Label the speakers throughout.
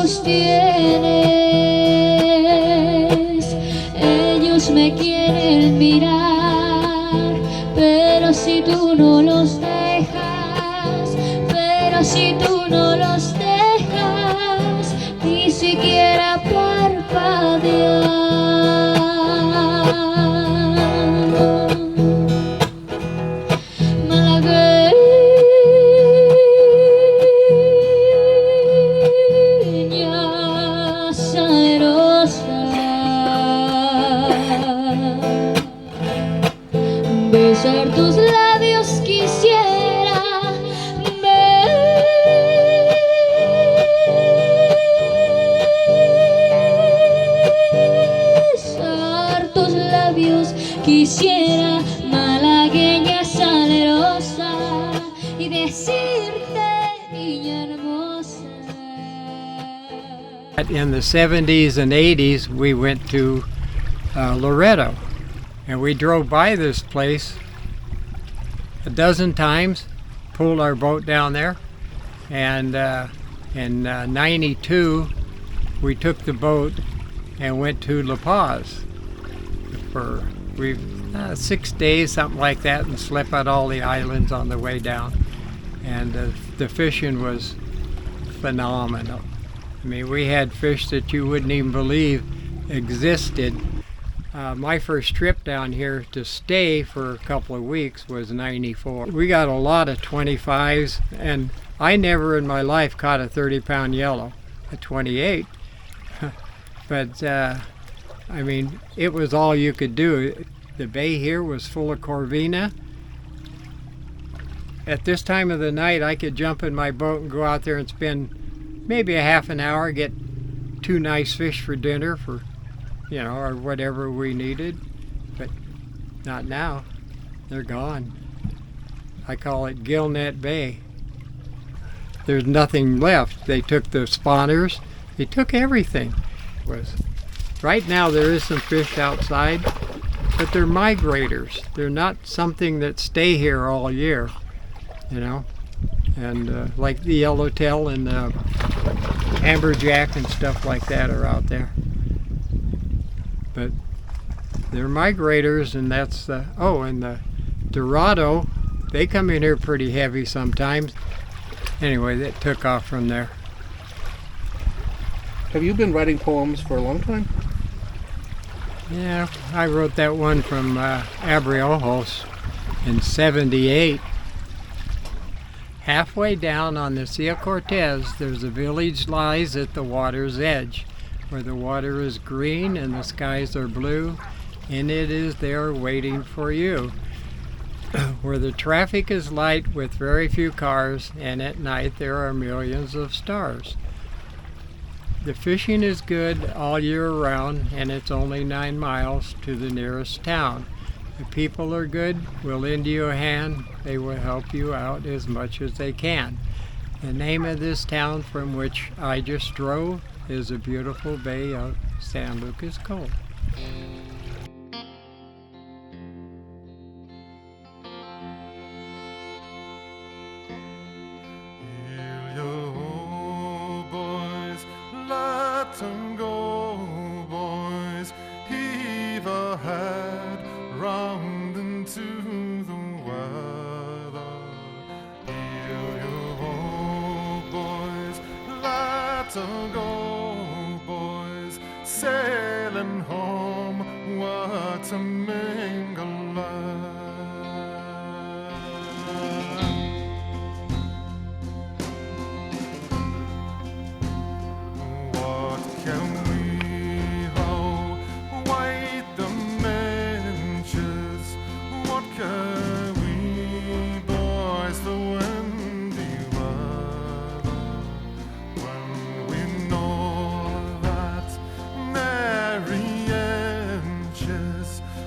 Speaker 1: ojos tienes, ellos me quieren mirar, pero si tú no los dejas, pero si tú no los dejas, ni siquiera parpadear. Malagueña salerosa, besar tus labios quisiera, besar tus labios quisiera, malagueña salerosa, y decirte, niña hermosa.
Speaker 2: In the 70s and 80s, we went to Loretto, and we drove by this place a dozen times, pulled our boat down there, and in '92 we took the boat and went to La Paz for 6 days, something like that, and slept at all the islands on the way down. And the fishing was phenomenal. I mean, we had fish that you wouldn't even believe existed. My first trip down here to stay for a couple of weeks was '94. We got a lot of 25s, and I never in my life caught a 30-pound yellow, a 28. But I mean, it was all you could do. The bay here was full of corvina. At this time of the night, I could jump in my boat and go out there and spend maybe a half an hour, get 2 nice fish for dinner, for, you know, or whatever we needed. But not now. They're gone. I call it Gillnet Bay. There's nothing left. They took the spawners. They took everything. Right now there is some fish outside, but they're migrators. They're not something that stay here all year, you know. And like the yellowtail and the amberjack and stuff like that are out there. But they're migrators, and that's the, and the Dorado, they come in here pretty heavy sometimes. Anyway, that took off from there.
Speaker 3: Have you been writing poems for a long time?
Speaker 2: Yeah, I wrote that one from Abriojos in '78. Halfway down on the Cia Cortez, there's a village lies at the water's edge, where the water is green and the skies are blue, and it is there waiting for you. Where the traffic is light with very few cars, and at night there are millions of stars. The fishing is good all year round, and it's only 9 miles to the nearest town. The people are good, will lend you a hand, they will help you out as much as they can. The name of this town from which I just drove is a beautiful bay of San Lucas Cove.
Speaker 4: Go, boys, heave ahead, round into the weather. Here you go, boys, let her go, boys, sailing home, what a mingle.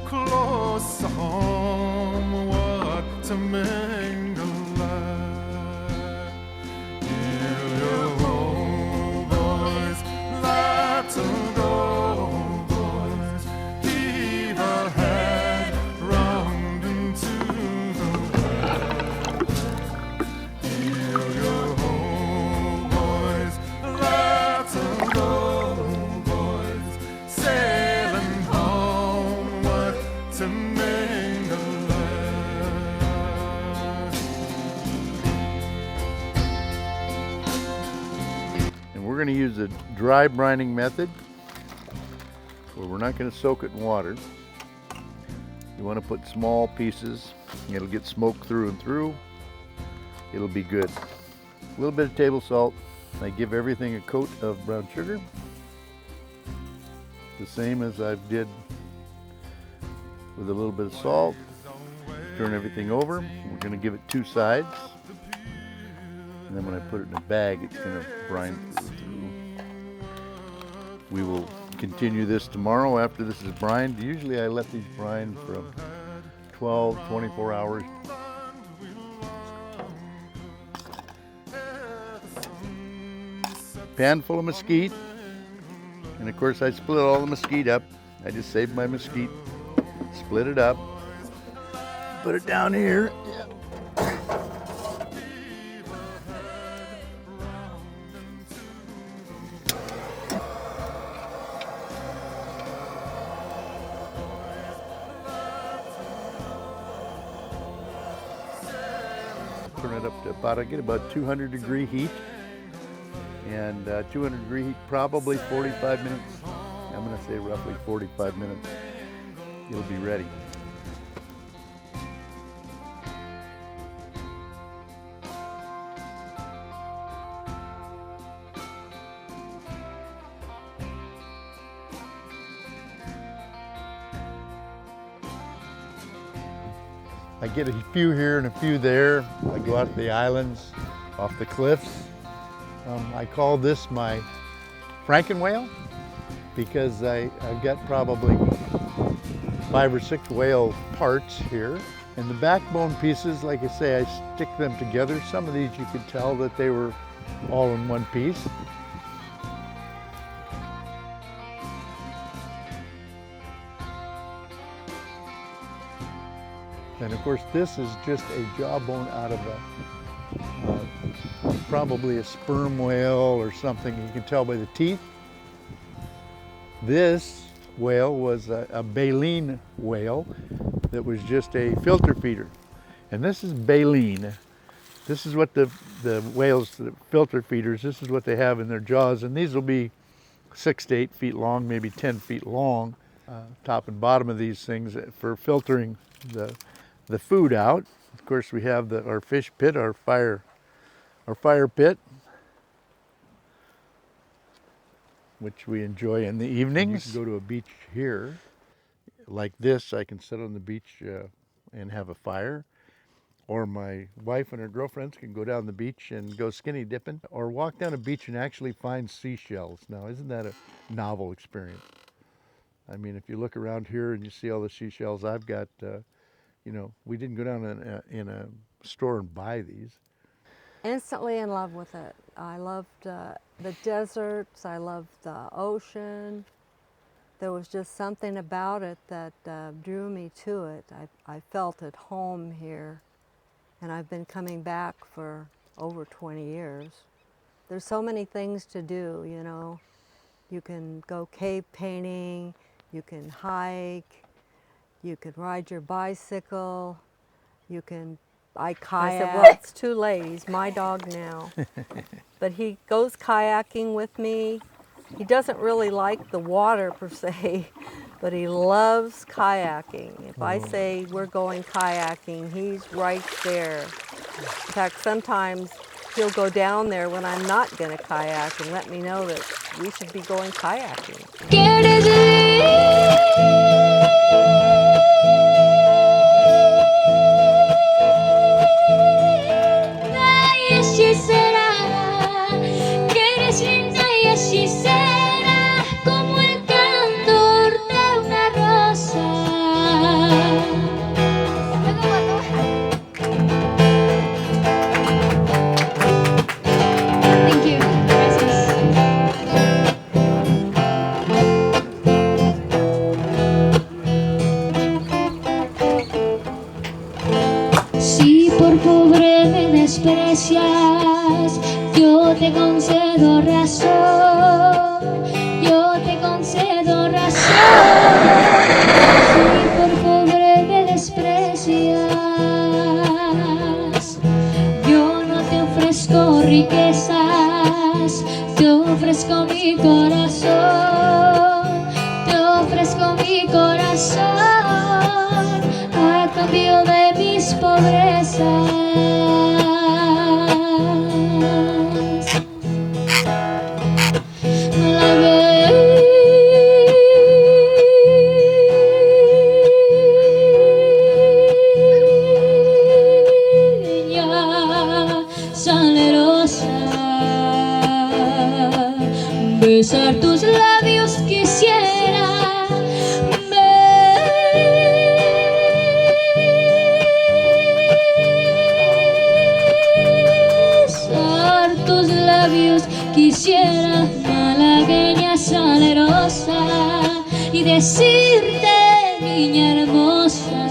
Speaker 4: Close
Speaker 5: we're going to use a dry brining method where we're not going to soak it in water. You want to put small pieces. It'll get smoked through and through. It'll be good. A little bit of table salt. I give everything a coat of brown sugar, the same as I did with a little bit of salt. Turn everything over. We're going to give it 2 sides. And then when I put it in a bag, it's going to brine through. We will continue this tomorrow after this is brined. Usually I let these brine from 12, 24 hours. Pan full of mesquite. And of course I split all the mesquite up. I just saved my mesquite, split it up, put it down here. Turn it up to about, I get about 200-degree heat. And 200-degree heat, probably 45 minutes. I'm going to say roughly 45 minutes. It'll be ready. I get a few here and a few there. I go out to the islands, off the cliffs. I call this my Franken whale because I've got probably 5 or 6 whale parts here. And the backbone pieces, like I say, I stick them together. Some of these you could tell that they were all in one piece. And of course this is just a jawbone out of a probably a sperm whale or something. You can tell by the teeth. This whale was a baleen whale that was just a filter feeder. And this is baleen. This is what the whales, the filter feeders, this is what they have in their jaws. And these will be 6 to 8 feet long, maybe 10 feet long, top and bottom of these things for filtering the food out. Of course, we have our fish pit, our fire pit, which we enjoy in the evenings. You can go to a beach here, like this. I can sit on the beach and have a fire. Or my wife and her girlfriends can go down the beach and go skinny dipping, or walk down a beach and actually find seashells. Now, isn't that a novel experience? I mean, if you look around here and you see all the seashells I've got, you know, we didn't go down in a store and buy these.
Speaker 6: Instantly in love with it. I loved the deserts, I loved the ocean. There was just something about it that drew me to it. I felt at home here, and I've been coming back for over 20 years. There's so many things to do, you know. You can go cave painting, you can hike, you can ride your bicycle, you can, I kayak. I said, well, it's 2 ladies, my dog now. But he goes kayaking with me. He doesn't really like the water per se, but he loves kayaking. If I say we're going kayaking, he's right there. In fact, sometimes he'll go down there when I'm not going to kayak and let me know that we should be going kayaking.
Speaker 1: Yo te concedo razón, yo te concedo razón. Si por pobre me desprecias, yo no te ofrezco riquezas. te ofrezco mi corazón, te ofrezco mi corazón a cambio de mis pobrezas. Malagueña salerosa, besar tus labios quisiera, besar tus labios quisiera, malagueña salerosa, y decirte, niña hermosa,